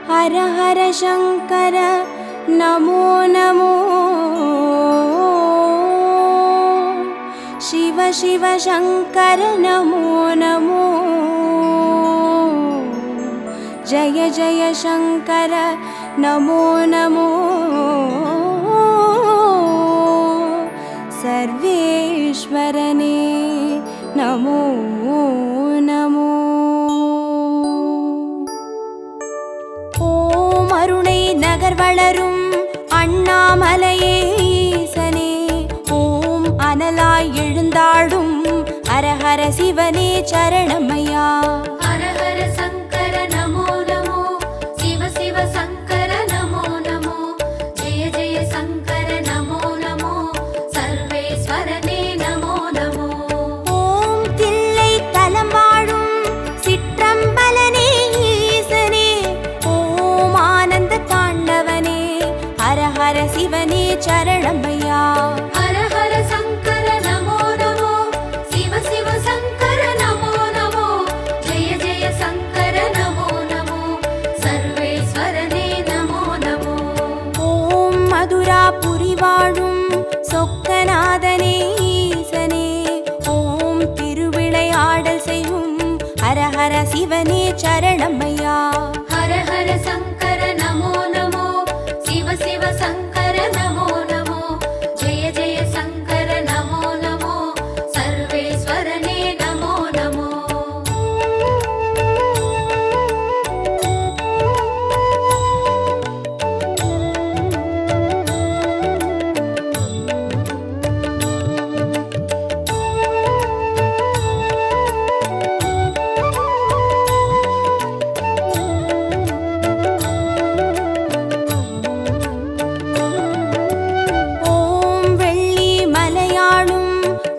हर हर शंकर नमो नमो शिव शिव शंकर नमो नमो जय जय शंकर नमो नमो सर्वेश्वरने नमो नमो ओम अरुणै नगर वளரும் அண்ணாமலையே ஈசனே ஓம் அனலாய் எழுந்தாடும் ஹர ஹர சிவனே சரணமையா हर हर शंकर नमो नमो शिव शिव शंकर नमो नमो जय जय शंकर नमो नमो सर्वेश्वरने नमो नमो ஓம் தில்லை தலம் வாழும் சிற்றம்பலனே ஈசனே ஓம் ஆனந்த தாண்டவனே ஹர ஹர சிவனே சரணமையா हर हर शंकर नमो नमो शिव शिव शंकर नमो नमो जय जय शंकर नमो नमो सर्वेश्वरने नमो नमो ஓம் மதுராபுரி வாழும் சொக்கநாதனே ஈசனே ஓம் திருவிளையாடல் செய்யும் ஹர ஹர சிவனே சரணமையா हर हर शंकर नमो नमो शिव शिव शंकर नमो नमो जय जय शंकर नमो नमो सर्वेश्वरने नमो नमो ஓம் வெள்ளி மலையாளும்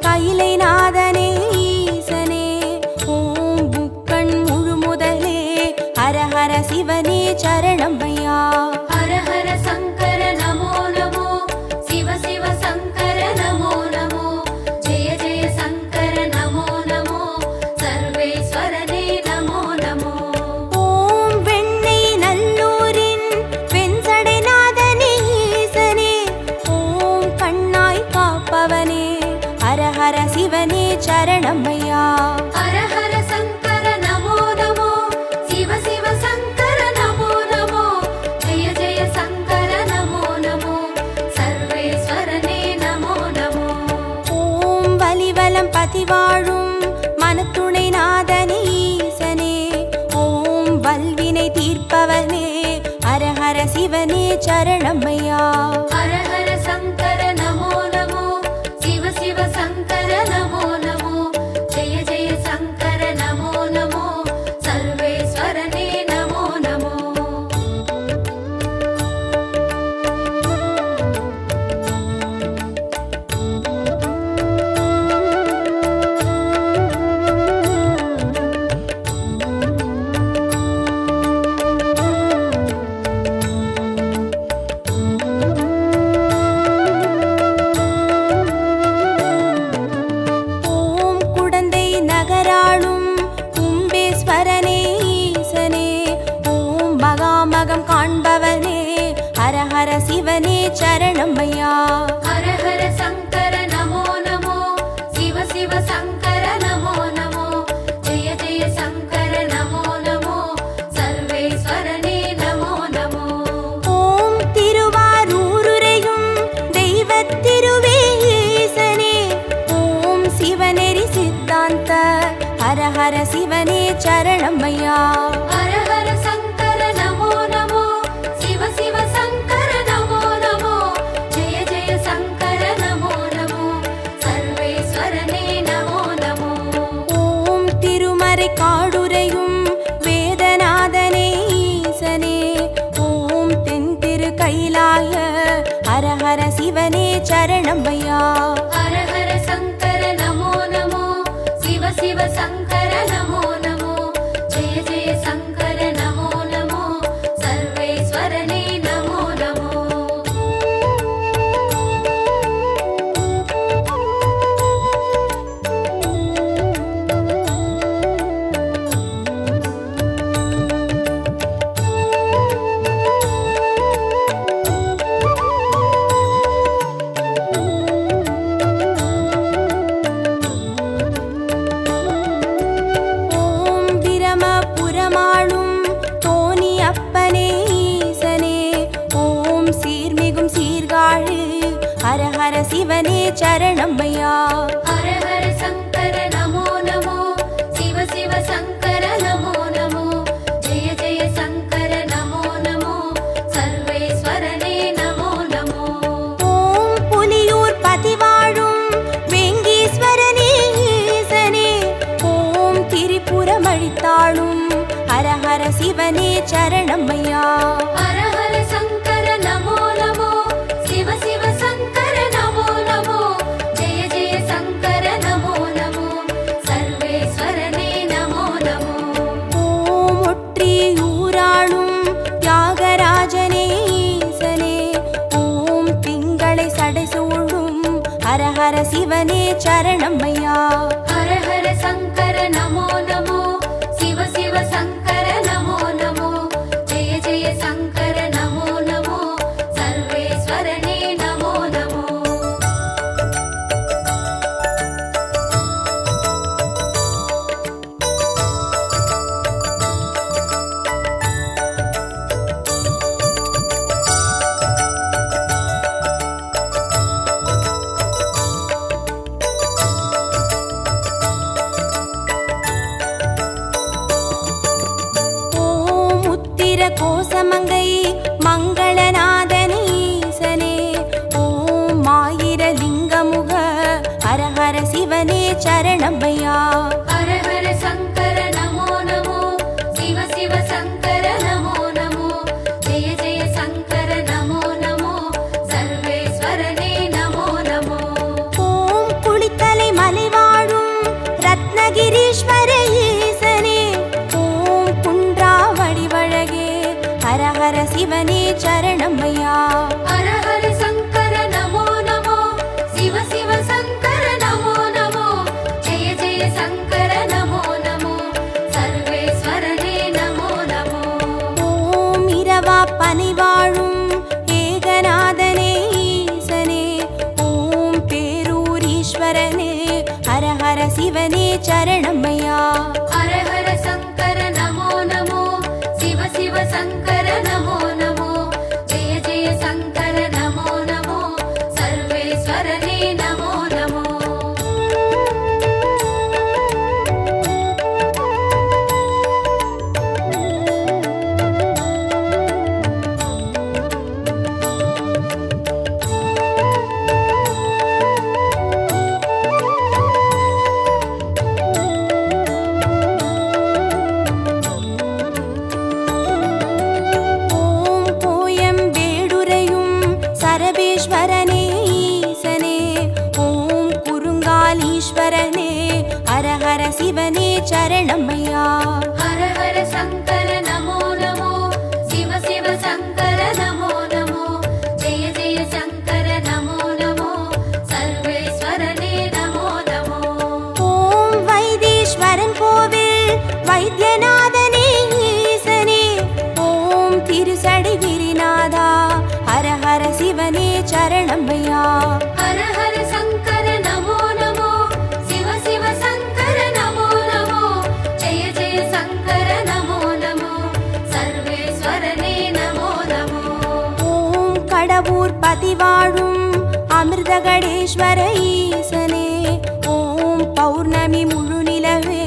கைலைநாதனே ஈசனே ஓம் புக்கண் முழுமுதலே ஹர ஹர சிவனே சரணமையா हर हर शंकर नमो नमो शिव शिव शंकर नमो नमो जय जय शंकर नमो नमो सर्वेश्वरने नमो नमो ஓம் வெண்ணை நல்லூரின் வெண்சடைநாதனே ஈசனே ஓம் கண்ணாய் காப்பவனே ஹர ஹர சிவனே சரணமையா हर हर शंकर नमो नमो शिव शिव शंकर नमो नमो जय जय शंकर नमो नमो सर्वेश्वरने नमो नमो ஓம் வலிவலம் பதிவாழும் மனத்துணை நாதனே ஈசனே ஓம் வல்வினை தீர்ப்பவனே ஹர ஹர சிவனே சரணமையா हर हर शंकर नमो नमो शिव शिव शंकर नमो नमो जय जय शंकर नमो नमो सर्वेश्वरने नमो नमो ஓம் குடந்தை நகராளும் கும்பேஸ்வரனே ஈசனே ஓம் மகாமகம் காண்பவனே ஹர ஹர சிவனே சரணமையா हर हर शंकर नमो नमो शिव शिव शंकर नमो नमो जय जय शंकर नमो नमो सर्वेश्वरने नमो नमो ஓம் திருவாரூருரையும் தெய்வத் திருவே ஈசனே ஓம் சிவநெறி சித்தாந்த ஹர ஹர சிவனே சரணமையா हर हर शंकर नमो नमो शिव शिव शंकर नमो नमो जय जय शंकर नमो नमो सर्वेश्वरने नमो नमो ஓம் திருமறை காடுரையும் வேதநாதனே ஈசனே ஓம் தென் திரு கைலாய ஹர ஹர சிவனே சரணமையா हर हर शंकर नमो नमो शिव शिव शंकर नमो नमो जय जय शंकर नमो नमो सर्वेश्वरने नमो नमो சிவனே சரணமையா. ஹர ஹர சங்கர நமோ நமோ, சிவ சிவ சங்கர நமோ நமோ, ஜெய ஜெய சங்கர நமோ நமோ, சர்வேஸ்வரனே நமோ நமோ. ஓம் புலியூர் பதிவாழும் வேங்கீஸ்வரனே ஈசனே, ஓம் திரிபுரம் அழித்தாளும் ஹர ஹர சிவனே சரணமையா. ஹர ஹர சங்கர நமோ நமோ, சிவ சிவ சங்கர நமோ நமோ, ஜெய ஜெய சங்கர நமோ நமோ, சர்வேஸ்வரனே நமோ நமோ. ஓம் ஒற்றியூராளும் தியாகராஜனே ஈசனே, ஓம் திங்களை சடைசூழும் ஹர ஹர சிவனே சரணமையா. ஹர ஹர சங்கர நமோ நமோ, சிவ சிவ சங்கர நமோ நமோ, ஜெய ஜெய சங்கர நமோ நமோ, சர்வேஸ்வரனே நமோ நமோ. ஓம் உத்திர கோசமங்கை மங்களநாதனே ஈசனே, ஓம் ஆயிரலிங்கமுக ஹர ஹர சிவனே சரணமையா. ஹர ஹர சங்கர நமோ நமோ, சிவ சிவ சங்கர நமோ நமோ, ஜெய ஜெய சங்கர நமோ நமோ, சர்வேஸ்வரனே நமோ நமோ. ஓம் குளித்தலை மலை வாழும் ரத்னகிரீஸ்வர ஈசனே, ஓம் குன்றா வடிவழகே ஹர ஹர சிவனே சரணமையா. ஹர ஹர சங்கர நமோ நமோ, சிவ சிவ சங்கர நமோ நமோ, ஜெய ஜெய சங்கர நமோ நமோ, சர்வேஸ்வரனே நமோ நமோ. ஓம் இரவா பனி வாழும் ஏகநாதனே ஈசனே, ஓம் பேரூரீஸ்வரனே ஹர ஹர சிவனே சரணமையா. ஹர ஹர சங்கர நமோ நமோ, சிவ சிவ சங்கர நமோ நமோ, ஜெய ஜெய சங்கர நமோ நமோ, சர்வேஸ்வரனே நமோ நமோ. ஓம் கோயம் வேடுரையும் சரபேஸ்வரனே ஈசனே, ஓம் குறுங்காலீஸ்வரனே ஹர ஹர சிவனே சரணமையா. ஹர ஹர சங்கர நமோ நமோ, சிவ சிவ சங்கர நமோ நமோ, ஜெய ஜெய சங்கர நமோ நமோ, சர்வேஸ்வரனே நமோ நமோ. ஓம் வைத்தீஸ்வரன் கோவில் வைத்தியநாதனே ஈசனே, ஓம் திருசடை கிரிநாதா ஹர ஹர சிவனே சரணமையா. ஹர ஹர சங்கர நமோ நமோ, சிவ சிவ சங்கர நமோ நமோ, ஜெய ஜெய சங்கர நமோ நமோ, சர்வேஸ்வரனே நமோ நமோ. ஓம் கடவுர் பதிவாழும் அமிர்தகடேஸ்வர ஈசனே, ஓம் பௌர்ணமி முழு நிலவே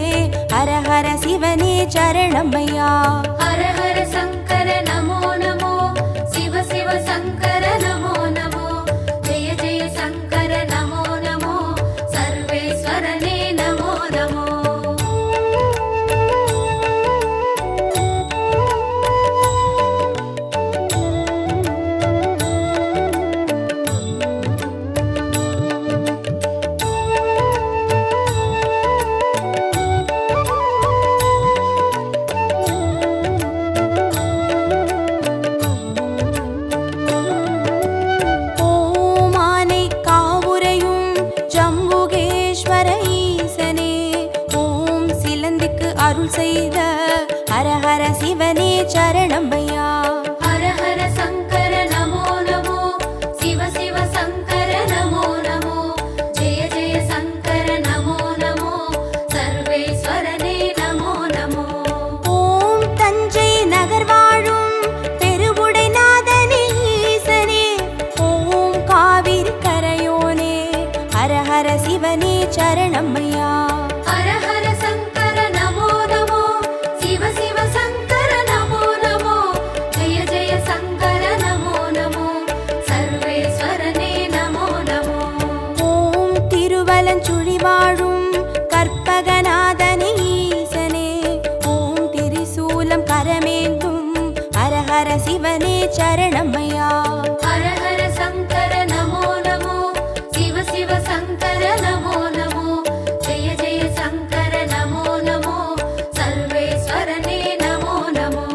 ஹர ஹர சிவனே சரணமையா. ஹர ஹர சங்கர நமோ நமோ, சிவ சிவ சங்கர நமோ நமோ, ஜெய ஜெய சங்கர நமோ நமோ, சர்வேஸ்வரனே நமோ நமோ. சரணமையா. ஹர ஹர சங்கர நமோ நமோ, சிவ சிவ சங்கர நமோ நமோ, ஜெய ஜெய சங்கர நமோ நமோ, சர்வேஸ்வரனே நமோ நமோ.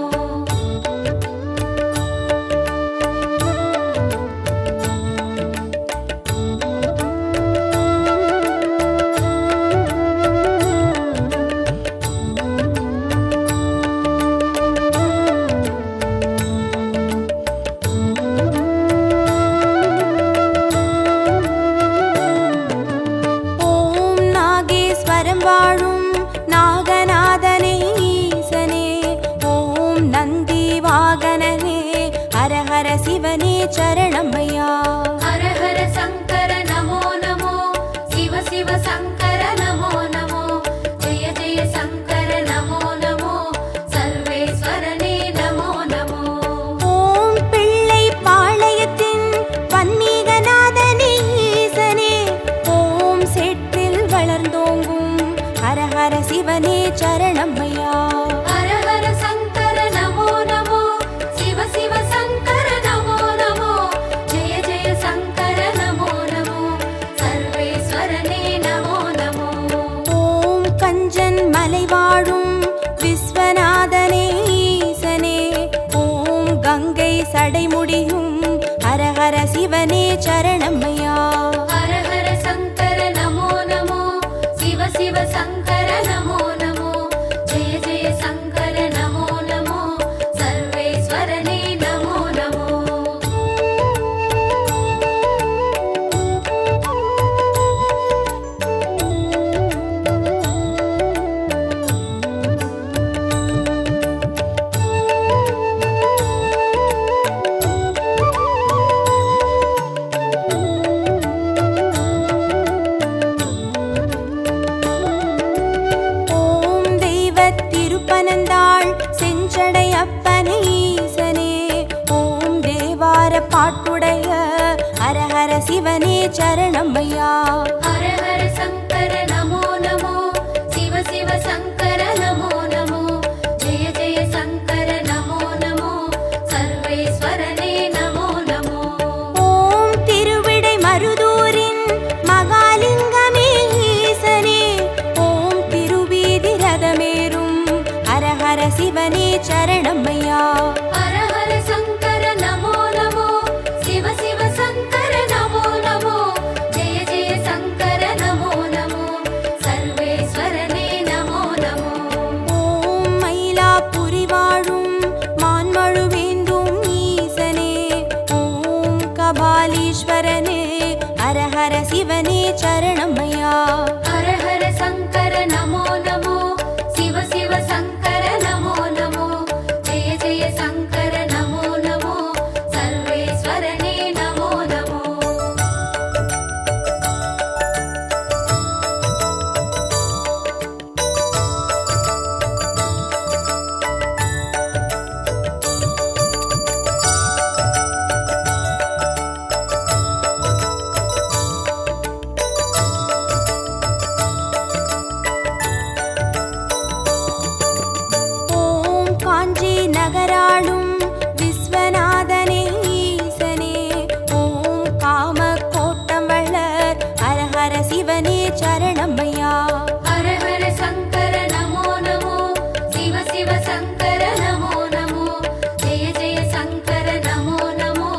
ஓம் நாகேஸ்வரம் வாழும் நாகநாதனே ஈசனே, ஓம் நந்தி வாகனனே, ஹர ஹர சிவனே சரணமையா. ஹர ஹர சங்கர நமோ நமோ, சிவ சிவ சங்கர நமோ நமோ, ஜெய ஜெய சங்கர நமோ நமோ, சர்வேஸ்வரனே நமோ நமோ. ஓம் பிள்ளை பாளையத்தின் பன்மீகநாதனே ஈசனே, ஓம் செட்டில் வளர்ந்தோங்கும் ஹர ஹர சிவனே சரணமையா. ஹர ஹர சங்கர நமோ நமோ, சிவ சிவ சங்கர நமோ நமோ, ஜெய ஜெய சங்கர நமோ நமோ, சர்வேஸ்வரனே நமோ நமோ. ஓம் கஞ்சன் மலை வாழும் விஸ்வநாதனே ஈசனே, ஓம் கங்கை சடைமுடியும் ஹர ஹர சிவனே சரணமையா. ஹர ஹர சங்கர நமோ நமோ, சிவ சிவ சங்கர நமோ நமோ, ஜெய ஜெய சங்கர நமோ நமோ, சர்வேஸ்வரனே நமோ நமோ. ஓம் தெய்வத் திருப்பனந்தாள் செஞ்சடை அப்பனே ஈசனே, ஓம் தேவார பாட்டுடைய ஹர ஹர சிவனே சரணமையா. ஹர ஹர சங்கர நமோ நமோ, சிவ சிவ சங்கர நமோ நமோ, ஜெய ஜெய சங்கர நமோ நமோ, சர்வேஸ்வரனே நமோ நமோ. ஓம் திருவிடை மருதூரின் மகாலிங்கமே ஈசனே, ஓம் திருவீதி ரதமேறும் ஹர ஹர சிவனே சரணமையா. ஹர ஹர சங்கர நமோ நமோ, சிவ சிவ சங்கர நமோ நமோ, ஜெய ஜெய சங்கர நமோ நமோ, சர்வேஸ்வரனே நமோ நமோ. ஓம் மயிலாப்புரி வாழும் மான்மழுவேந்தும் ஈசனே, ஓம் கபாலீஸ்வரனே, ஹர ஹர சிவனே சரணமையா. ஹர ஹர சங்கர நமோ நமோ, சிவ சிவ சங்கர நமோ நமோ, ஜெய ஜெய சங்கர நமோ நமோ, சர்வேஸ்வரனே நமோ நமோ. ஓம் காஞ்சி நகராளும் விஸ்வநாதனே ஈசனே, ஓம் காம கோட்டம் வளர் ஹர ஹர சிவனே சரணமையா. ஹர ஹர சங்கர நமோ நமோ, சிவ சிவ சங்கர நமோ நமோ, ஜெய ஜெய சங்கர நமோ நமோ,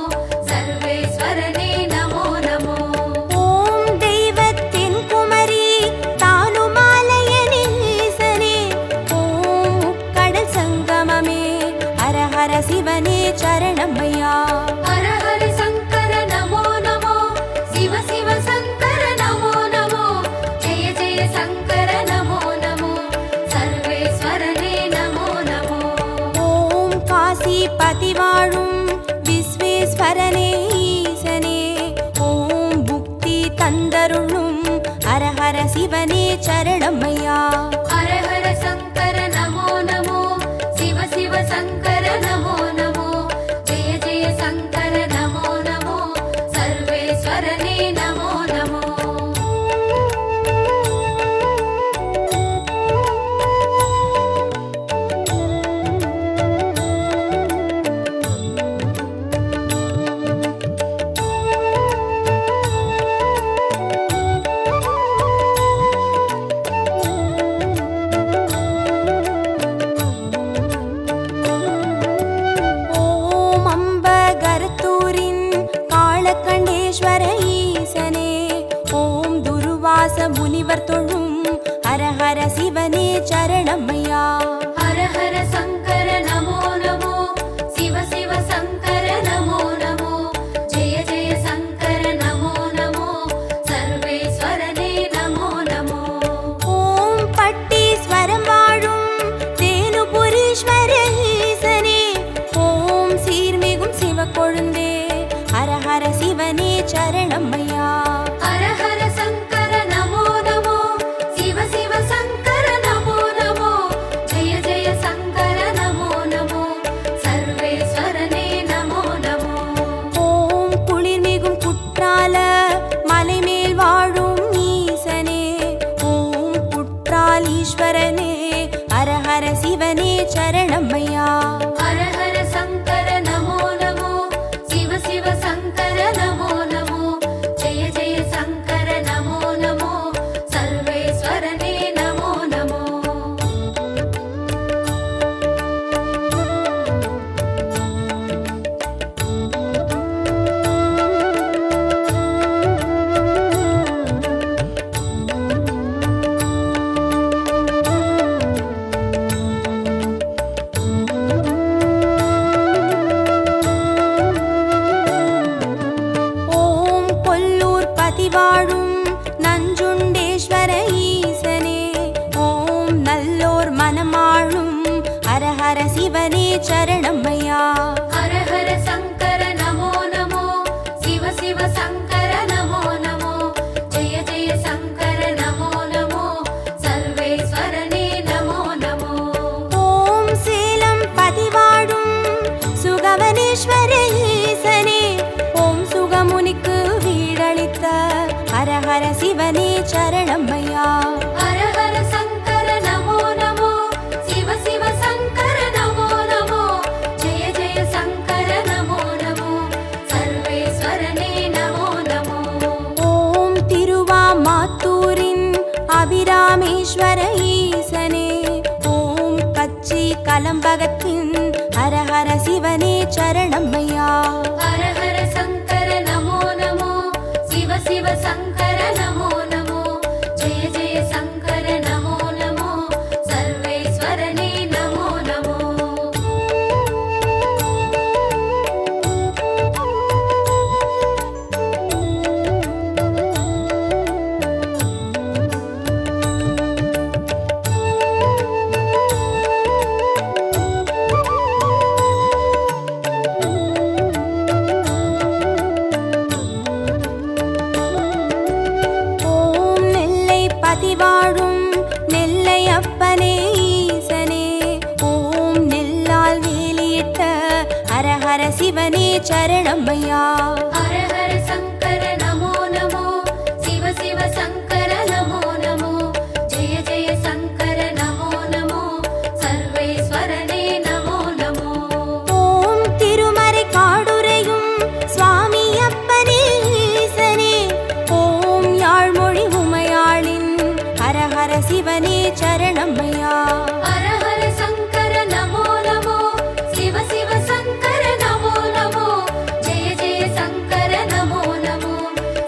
சர்வேஸ்வரனே நமோ நமோ. ஓம் தெய்வத்தின் குமரி தானுமாலயனே ஈசனே, ஓம் கடல் சங்கமமே ஹர ஹர சிவனே சரணமையா. ஹர ஹர சங்கர நமோ நமோ, சிவ சிவ சங்கர நமோ நமோ, ஜெய ஜெய சங்கர நமோ நமோ, சர்வேஸ்வரனே நமோ நமோ. ஓம் காசிபதி வாழும் விஸ்வேஸ்வரனே ஈசனே, ஓம் புக்தி தந்தருளும் ஹர ஹர சிவனே சரணமையா. ஹர ஹர சங்கர நமோ நமோ, சிவ சிவ சங்கர நமோ நமோ, ஜெய ஜெய சங்கர நமோ நமோ, சர்வேஸ்வரனே நமோ நமோ. முனிவர் தொழும் ஹரஹர சிவனே சரணமையா. ஹர ஹர சங்கர நமோ நமோ, சிவ சிவ சங்கர நமோ நமோ, ஜெய ஜெய சங்கர நமோ நமோ, சர்வேஸ்வரனே நமோ நமோ. ஓம் பட்டீஸ்வரம் வாழும் தேனுபுரீஸ்வர ஈசனே, ஓம் சீர்மிகும் சிவக்கொழுந்தே ஹரஹர சிவனே சரணமையா. ஹர ஹர சங்கர நமோ நமோ, சிவ சிவ சங்கர நமோ நமோ, ஜெய ஜெய சங்கர நமோ நமோ, சர்வேஸ்வரனே நமோ நமோ. ஓம் குளிர்மிகும் குற்றால மலைமேல் வாழும் ஈசனே, ஓம் குற்றாலீஸ்வரனே ஹரஹர சிவனே சரணமையா. ஹர ஹர சங்கர நமோ நமோ, சிவ சிவ சங்கர நமோ நமோ, ஜெய ஜெய சங்கர நமோ நமோ, சர்வேஸ்வரனே நமோ நமோ. ஓம் கொல்லூர் பதிவாழும் நஞ்சுண்டேஸ்வர ஈசனே, ஓம் நல்லோர் மனமாளும் ஹரஹர சிவனே சரணமையா. ஹர ஹர சங்கர நமோ நமோ, சிவ சிவ சங்கர நமோ நமோ, ஜெய ஜெய சங்கர நமோ நமோ, சர்வேஸ்வரனே நமோ நமோ. ஓம் சேலம் பதிவாழும் சுகவனேஸ்வர ஈசனே, ஓம் சுகமுனிக்கு வீடளித்த ஹரஹர சிவனே சரணமையா. ஹர ஹர சங்கர நமோ நமோ, சிவ சிவ சங்கர நமோ நமோ, ஜெய ஜெய சங்கர நமோ நமோ, சர்வேஸ்வரனே நமோ நமோ. ஓம் திருவாமாத்தூரின் அபிராமேஸ்வர ஈசனே, ஓம் கச்சி கலம்பகத்தின் ஹரஹர சிவனே சரணமையா. ஹர ஹர சங்கர நமோ நமோ, சிவ சிவ சங்கர நமோ நமோ, ஜெய ஜெய சங்கர நமோ நமோ, சர்வேஸ்வரனே நமோ நமோ. ஓம் நெல்லை பதிவாழும் நெல்லை அப்பனே ஈசனே, ஓம் நெல்லால் வேலியிட்ட ஹரஹர சிவனே சரணமையா. ஹர ஹர சங்கர நமோ நமோ, சிவ சிவ சங்கர நமோ நமோ, ஜெய ஜெய சங்கர நமோ நமோ, சர்வேஸ்வரனே நமோ நமோ. ஓம் திருமறை காடுரையும் சுவாமி அப்பனே ஈசனே, ஓம் யாழ்மொழி உமையாளின் ஹரஹர சிவனே சரணமையா. ஹர ஹர சங்கர நமோ நமோ, சிவ சிவ சங்கர நமோ நமோ, ஜெய ஜெய சங்கர நமோ நமோ,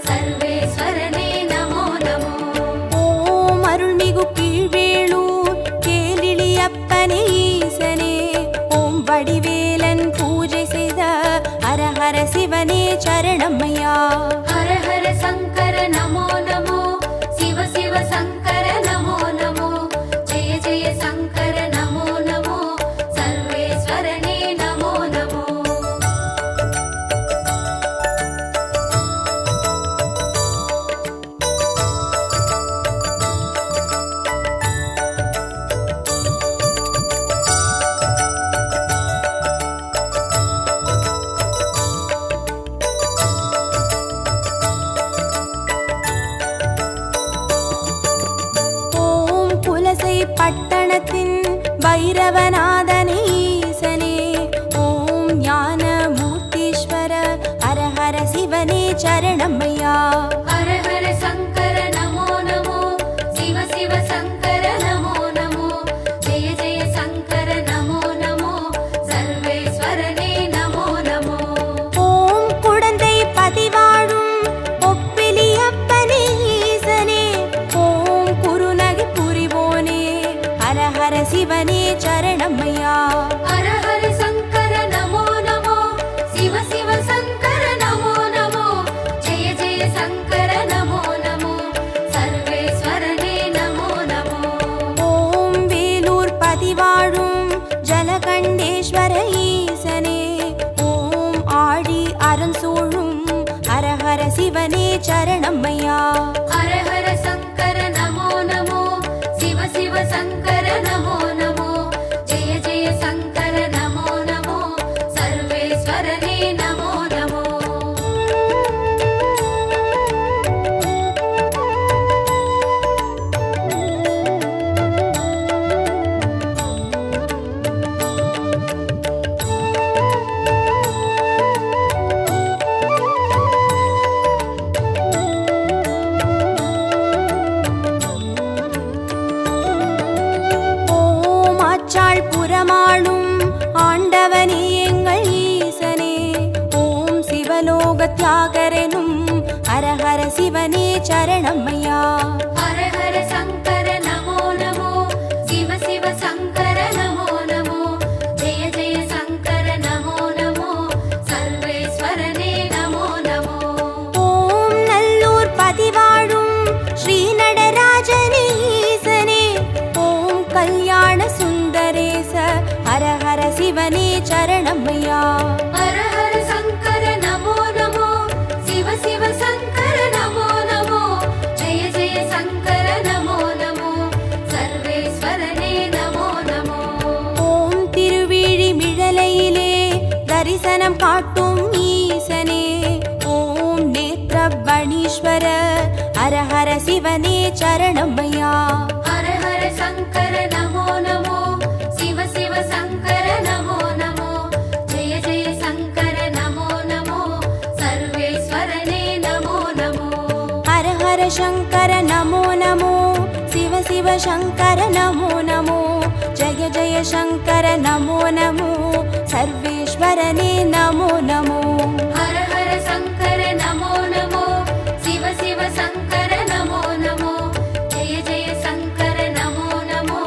சர்வேஸ்வரனே நமோ நமோ. ஓம் அருள்மிகு கீழ்வேளூர் கேளிலி அப்பனே ஈசனே, ஓம் வடிவேலன் பூஜை செய்த ஹரஹர சிவனே சரணமையா. ஹர ஹர சங்கர நமோ நமோ, சிவ சிவ சங்கர நமோ நமோ, ஜெய ஜெய சங்கர நமோ நமோ, சர்வேஸ்வரனே நமோ நமோ. சரணமையா. ஹர ஹர சங்கர நமோ நமோ, சிவ சிவ சங்கர நமோ நமோ, ஜெய ஜெய சங்கர நமோ நமோ, சர்வேஸ்வரனே நமோ நமோ. ஓம் வேலூர் பதிவாழும் ஜலகண்டேஸ்வர ஈசனே, ஓம் ஆழி அரண் சூழும் ஹர ஹர சிவனே சரணமையா. ஹர ஹர சங்கர நமோ நமோ, சிவ சிவ சங்கர நமோ நமோ, ஜெய ஜெய சங்கர நமோ நமோ, சர்வேஸ்வரனே நமோ நமோ. ஓம் ஆச்சாள் புறமாளும் ஆண்டவனே எங்கள் ஈசனே, ஓம் சிவலோக தியாகரெனும் ஹர ஹர சிவனே சரணமையா. ஹர ஹர சங்கர நமோ நமோ, சிவ சிவ சங்கர நமோ நமோ, ஜெய ஜெய சங்கர நமோ நமோ, சர்வேஸ்வரனே நமோ நமோ. ஓம் நல்லூர் பதிவாழும் ஸ்ரீ நடராஜனே ஈசனே, ஓம் கல்யாண சுந்தரேச ஹர ஹர சிவனே சரணமையா. ஹர ஹர சங்கர நமோ நமோ, சிவ சிவ சங்கர நமோ நமோ, ஜெய ஜெய சங்கர நமோ நமோ, சர்வேஸ்வரனே நமோ நமோ. ஓம் திருவிழிமிழலையிலே தரிசனம் காட்டும் ஈசனே, ஓம் நேத்ரவணீஸ்வர ஹர ஹர சிவனே சரணமையா. ஹர ஹர சங்கர நமோ நமோ, சிவ சிவ சங்கர நமோ நமோ, ஜெய ஜெய சங்கர நமோ நமோ, சர்வேஸ்வரனே நமோ நமோ. ஹர ஹர சங்கர நமோ நமோ, சிவ சிவ சங்கர நமோ நமோ, ஜய ஜய சங்கர நமோ நமோ, சர்வேஸ்வரனே நமோ நமோ. ஹர ஹர சங்கர நமோ நமோ, சிவ சிவ சங்கர நமோ நமோ, ஜெய ஜெய சங்கர நமோ நமோ,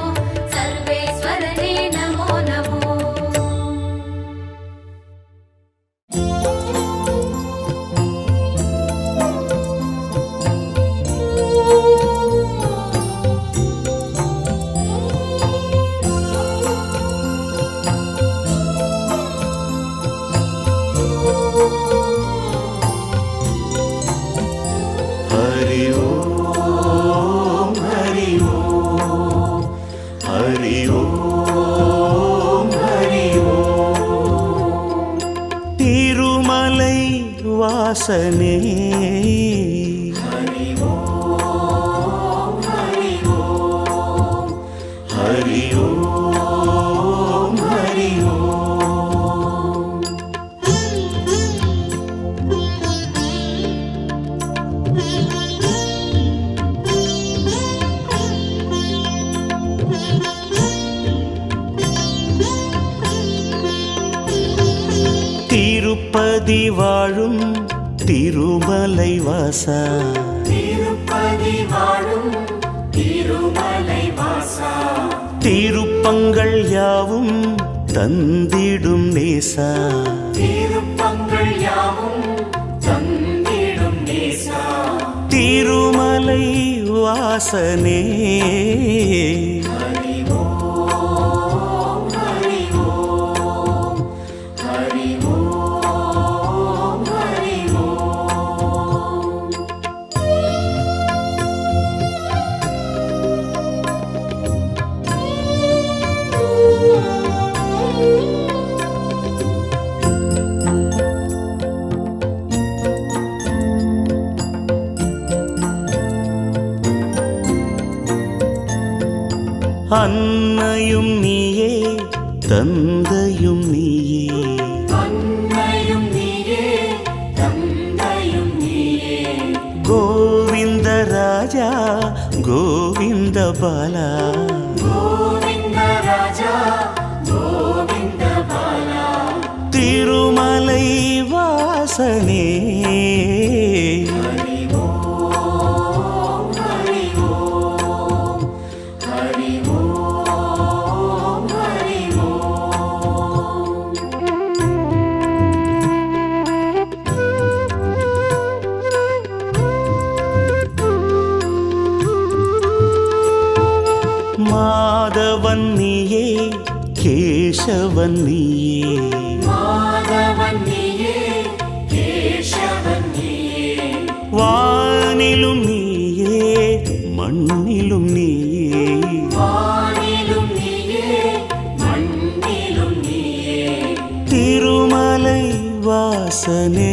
சர்வேஸ்வரனே நமோ நமோ. हरि ओम हरि ओम हरि ओम हरि ओम तिरुमलै वासने हरि ओम हरि ओम हरि ओम हरि ओम திருப்பதி வாழும் திருமலை வாசா, திருப்பதி வாழும் திருமலை வாசா, திருப்பங்கள் யாவும் தந்திடும் நேசா, திருப்பங்கள் யாவும் தந்திடும் நேசா, திருமலை வாசனே ஹரி ஓம் ஹரி ஓம் ஹரி ஓம் ஹரி ஓம். அன்னையும் நீயே தந்தையும் நீயே, அன்னையும் நீயே தந்தையும் நீயே, கோவிந்த ராஜா கோவிந்த பாலா, கோவிந்த ராஜா கோவிந்த பாலா, திருமலை வாசனே ஹரி ஓம் ஹரி ஓம் ஹரி ஓம் ஹரி கேசவன் நீயே மாதவன் நீயே கேசவன் நீயே வானிலும் நீயே மண்ணிலும் நீயே வானிலும் நீயே மண்ணிலும் நீயே திருமலை வாசனே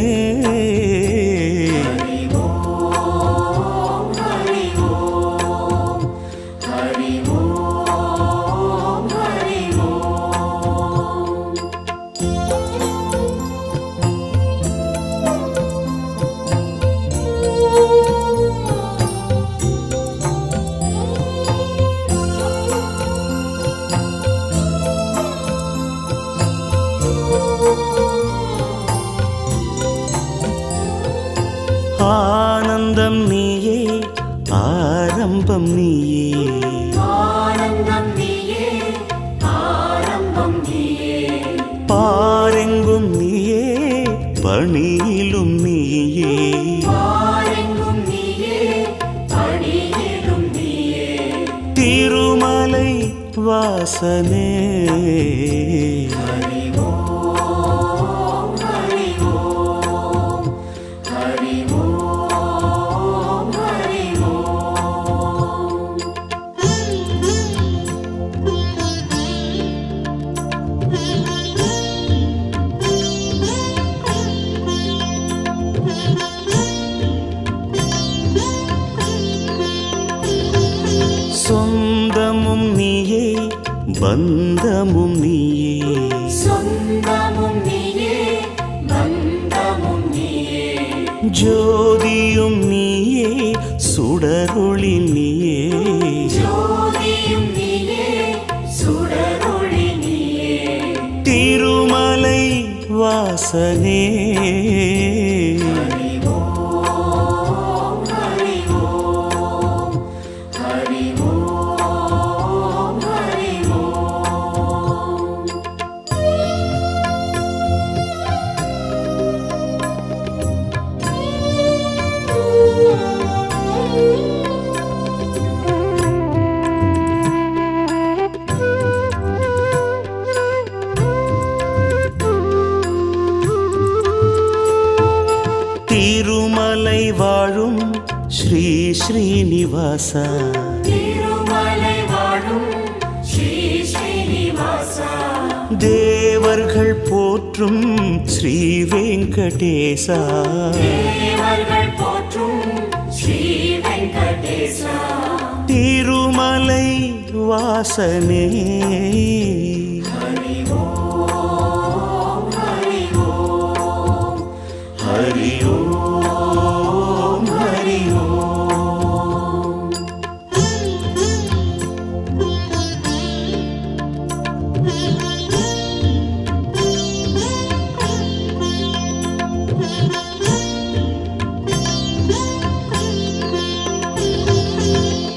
ஹரி ஓம் ஹரி ஓம் ஹரி ஓம் ஹரி ஓம் ஆனந்தம் நீயே ஆரம்பம் நீயே ஆனந்தம் நீயே ஆரம்பம் நீயே பாரெங்கும் நீயே பணியிலும் நீயே பாரெங்கும் நீயே பணியிலும் நீயே திருமலை வாசனே ஹரி ஓம் ஹரி ஓம் ஹரி ஓம் ஹரி ஓம் சொந்தமும் நீயே பந்தமும் நீயே சொந்தமும் நீயே பந்தமும் நீயே ஜோதியும் நீயே சுடரொளி நீயே ஜோதியும் நீயே சுடரொளி நீயே திருமலை வாசனே ஹரி ஓம் ஹரி ஓம் ஹரி ஓம் ஹரி ஓம் திருமலை வாழும் ஸ்ரீ ஸ்ரீனிவாசா திருமலை வாழும் ஸ்ரீ ஸ்ரீனிவாசா தேவர்கள் போற்றும் ஸ்ரீ வெங்கடேசா தேவர்கள் போற்றும் ஸ்ரீ வெங்கடேசா திருமலை வாசனே ஹரி ஓம் ஹரி ஓம் ஹரி ஓம் ஹரி ஓம்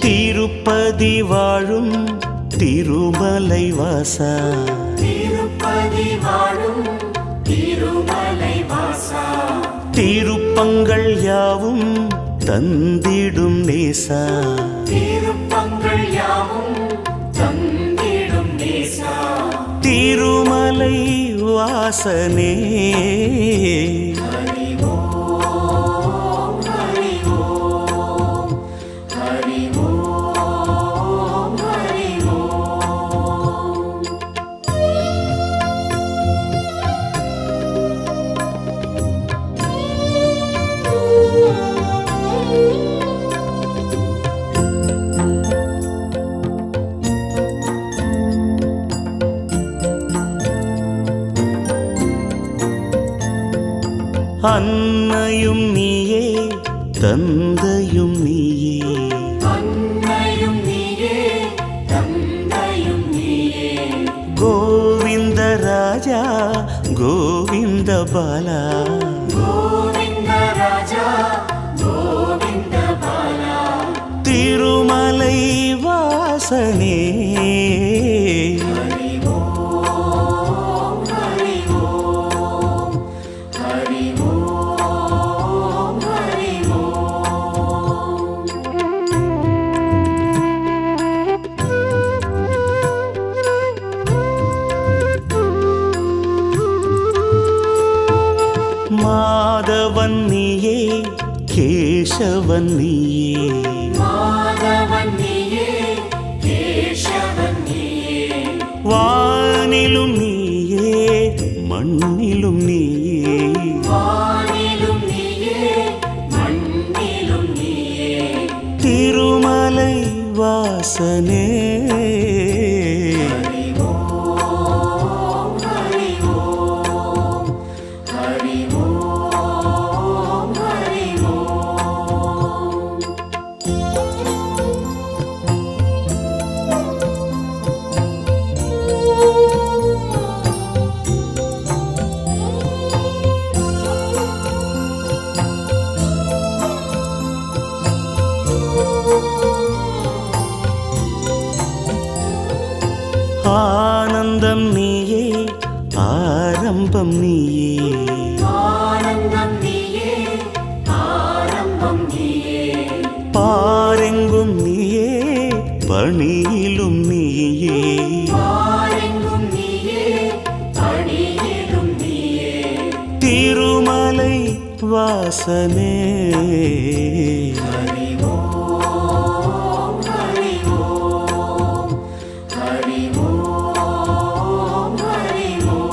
திருப்பதி வாழும் திருமலை வாசா திருப்பதி வாழும் திருமலை வாசா திருப்பங்கள் யாவும் தந்திடும் நேசா திருப்பங்கள் யாவும் தந்திடும் நேசா திருமலை வாசனே ஹரி ஓம் ஹரி ஓம் ஹரி ஓம் ஹரி ஓம் அன்னையும் நீயே தந்தையும் நீயே அன்னையும் நீயே தந்தையும் நீயே கோவிந்த ராஜா கோவிந்த பாலா கோவிந்த ராஜா கோவிந்த பாலா திருமலை வாசனே ஹரி ஓம் ஹரி ஓம் ஹரி ஓம் ஹரி ஓம் கேசவன் நீயே மாதவன் நீயே கேசவன் நீயே வானிலும் நீயே மண்ணிலும் நீயே வானிலும் நீயே மண்ணிலும் நீயே திருமலை வாசனே ஹரி ஓம் ஹரி ஓம் ஹரி ஓம் ஹரி ஓம் ஆனந்தம் நீயே ஆரம்பம் நீயே ஆனந்தம் நீயே ஆரம்பம் நீயே பாரெங்கும் நீயே பணியிலும் நீயே பாரெங்கும் நீயே பணியிலும் நீயே திருமலை வாசனே ஹரி ஓம் ஹரி ஓம் ஹரி ஓம் ஹரி ஓம்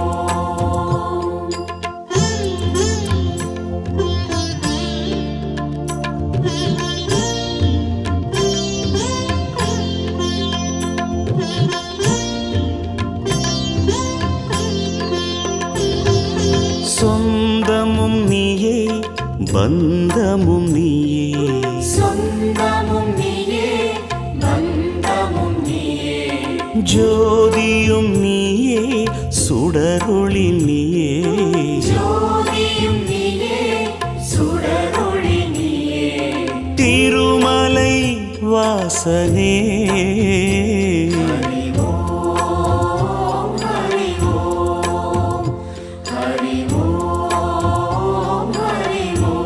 சொந்தமும் நீயே பந்தமும் நீயே சொந்தமும் நீயே பந்தமும் நீயே ஜோதியும் நீயே சுடரொளி நீயே ஜோதியும் நீயே சுடரொளி நீயே திருமலை வாசனே ஹரி ஓம் ஹரி ஓம் ஹரி ஓம் ஹரி ஓம்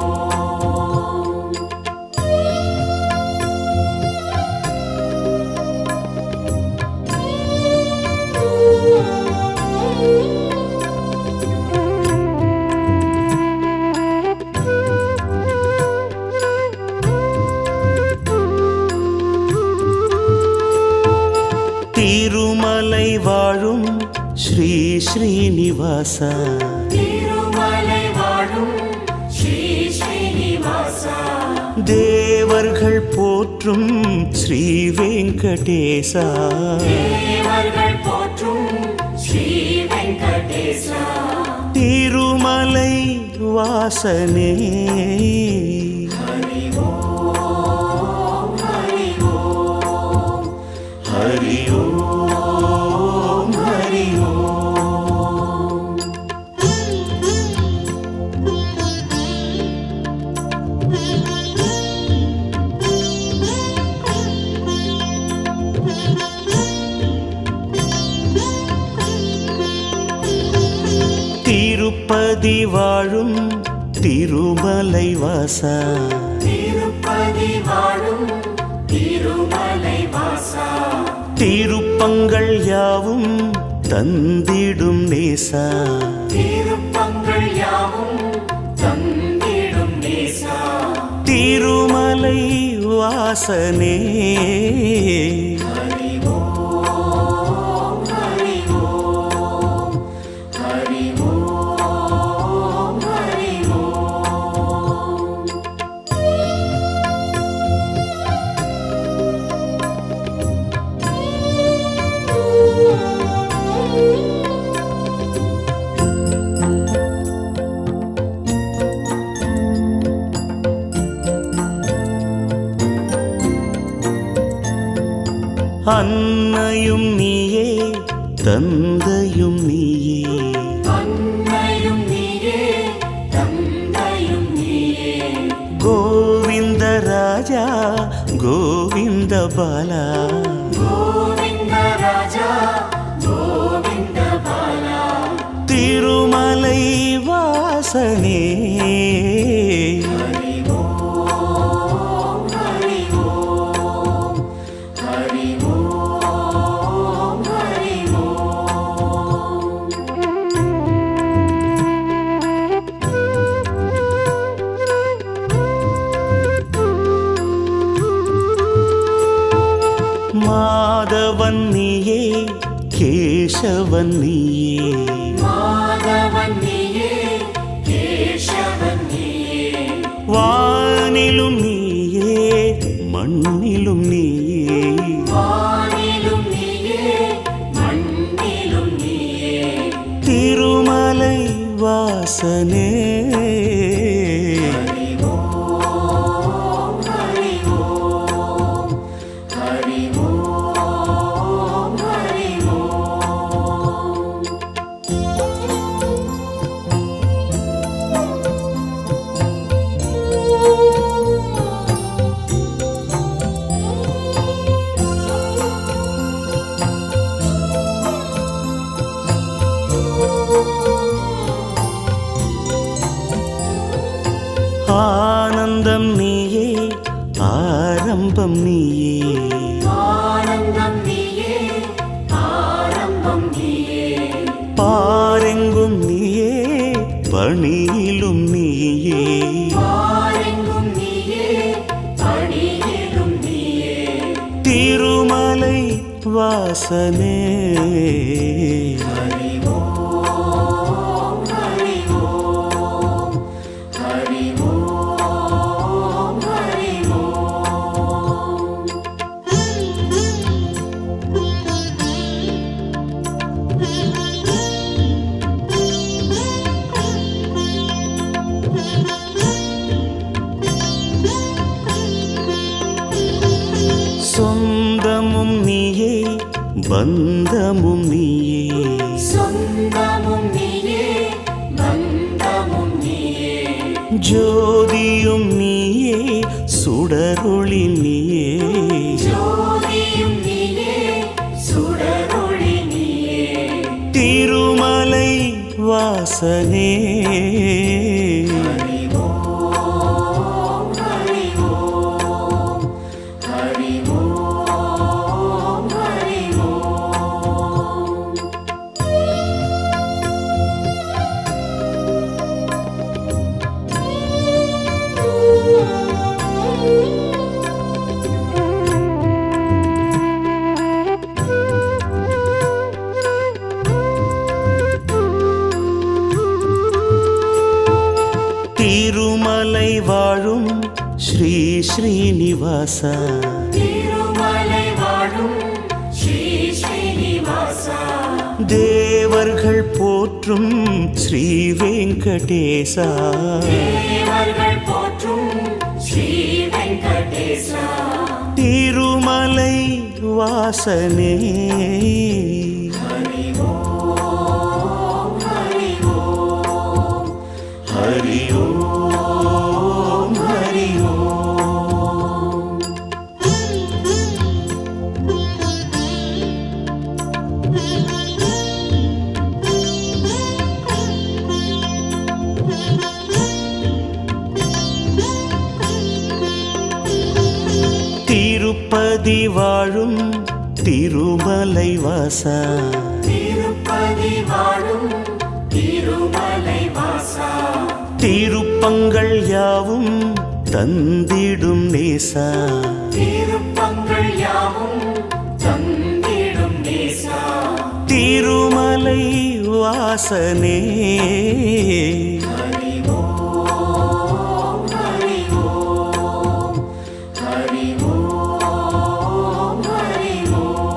திருமலை வாழும் ஸ்ரீ ஸ்ரீனிவாசா திருமலை வாழும் ஸ்ரீ ஸ்ரீனிவாசா தேவர்கள் போற்றும் ஸ்ரீ வெங்கடேசா தேவர்கள் போற்றும் ஸ்ரீ வெங்கடேசா திருமலை வாசனே ஹரி ஓம் ஹரி ஓம் ஹரி ஓம் ஹரி ஓம் திருப்பதி வாழும் திருமலை வாசா திருப்பதி வாழும் திருமலை வாசா திருப்பங்கள் யாவும் தந்திடும் நேசா திருப்பங்கள் யாவும் தந்திடும் நேசா திருமலை வாசனே ஹரி ஓம் ஹரி ஓம் ஹரி ஓம் ஹரி ஓம் அன்னையும் நீயே தந்தையும் நீயே அன்னையும் நீயே தந்தையும் நீயே கோவிந்த ராஜா கோவிந்த பாலா கோவிந்த ராஜா கோவிந்த பாலா திருமலை வாசனே ஹரி ஓம் ஹரி ஓம் ஹரி ஓம் ஹரி ஓம் வாசனே ஆனந்தம் நீயே ஆரம்பம் நீயே ஆனந்தம் நீயே ஆரம்பம் நீயே பாரெங்கும் நீயே பணியிலும் நீயே பாரெங்கும் நீயே பணியிலும் நீயே திருமலை வாசனே ஹரி ஓம் ஹரி ஓம் ஹரி ஓம் ஹரி ஓம் சொந்தமும் நீயே பந்தமும் நீயே சொந்தமும் நீயே பந்தமும் நீயே ஜோதியும் நீயே சுடரொளி நீயே ஜோதியும் நீயே சுடரொளி நீயே திருமலை வாசனே ஹரி ஓம் ஹரி ஓம் ஹரி ஓம் ஹரி ஓம் திருமலை வாழும் ஸ்ரீ ஸ்ரீனிவாசா திருமலை வாழும் ஸ்ரீ ஸ்ரீனிவாசா தேவர்கள் போற்றும் ஸ்ரீ வெங்கடேசா தேவர்கள் போற்றும் ஸ்ரீ வெங்கடேசா திருமலை வாசனே ஹரி ஓம் ஹரி ஓம் ஹரி ஓம் ஹரி ஓம் திருப்பதி வாழும் திருமலை வாசா திருப்பதி வாழும் திருமலை வாசா திருப்பங்கள் யாவும் தந்திடும் நேசா திருப்பங்கள் யாவும் தந்திடும் நேசா திருமலை வாசனே ஹரி ஓம் ஹரி ஓம் ஹரி ஓம் ஹரி ஓம்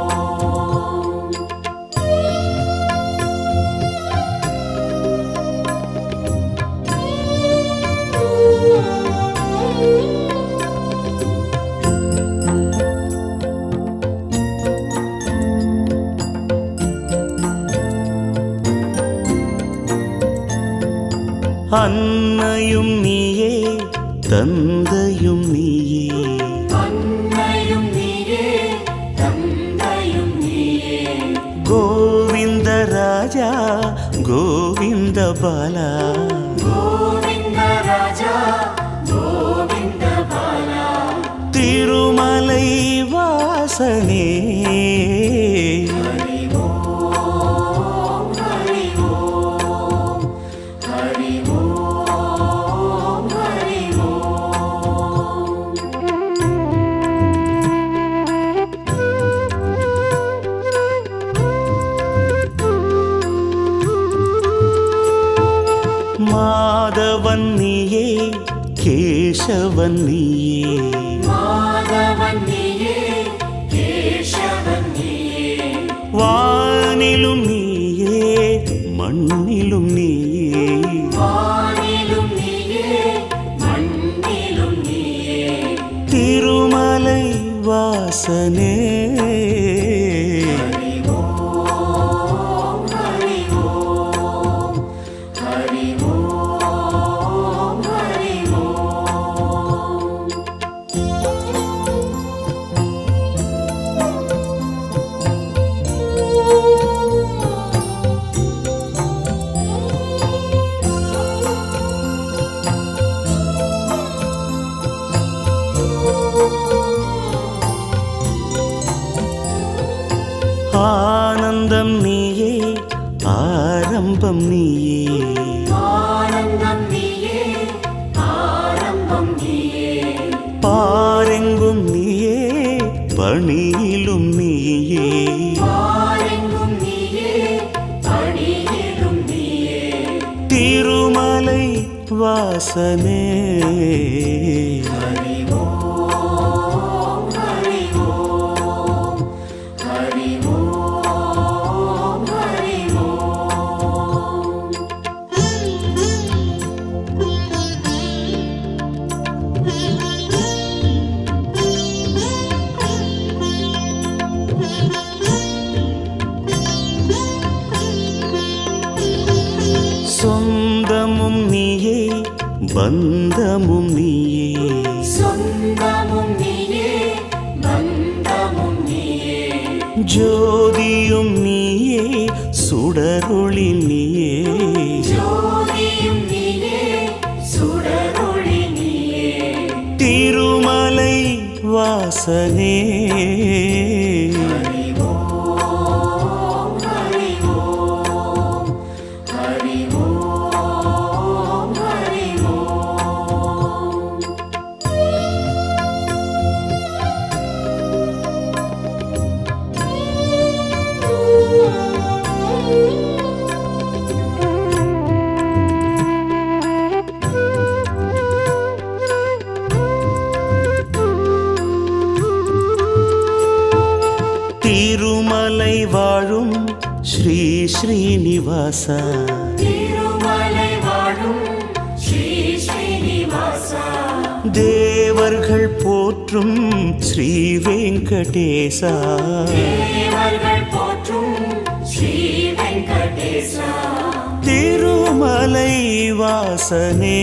அன்னையும் நீயே தந்தையும் நீயே அன்னையும் நீயே தந்தையும் நீயே கோவிந்த ராஜா கோவிந்த பாலா கோவிந்த ராஜா கோவிந்த பாலா திருமலை வாசனே ஹரி ஓம் ஹரி ஓம் ஹரி ஓம் ஹரி ஓம் மாதவன் நீயே கேசவன் நீயே மாதவன் நீயே கேசவன் நீயே வானிலும் நீயே மண் மண்ணிலும் நீயே வானிலும் நீயே மண்ணிலும் நீயே திருமலை வாசனே ஹரி ஓம் ஹரி ஓம் ஹரி ஓம் ஹரி ஓம் ஆனந்தம் நீயே ஆரம்பம் நீயே ஆனந்தம் நீயே ஆரம்பம் நீயே பாரெங்கும் நீயே பணியிலும் நீயே பாரெங்கும் நீயே பணியிலும் நீயே திருமலை வாசனே ஹரி ஓம் ஹரி ஓம் ஹரி ஓம் ஹரி ஓம் சொந்தமும் நீயே பந்தமும் நீயே சொந்தமும் நீயே பந்தமும் நீயே ஜோதியும் நீயே சுடரொளி நீயே ஜோதியும் நீயே சுடரொளி நீயே திருமலை வாசனே ஹரி ஓம் ஹரி ஓம் ஹரி ஓம் ஹரி ஓம் திருமலை வாழும் ஸ்ரீ ஸ்ரீனிவாசா திருமலை வாழும் ஸ்ரீ ஸ்ரீனிவாசா தேவர்கள் போற்றும் ஸ்ரீ வெங்கடேசா தேவர்கள் போற்றும் ஸ்ரீ வெங்கடேசா திருமலை வாசனே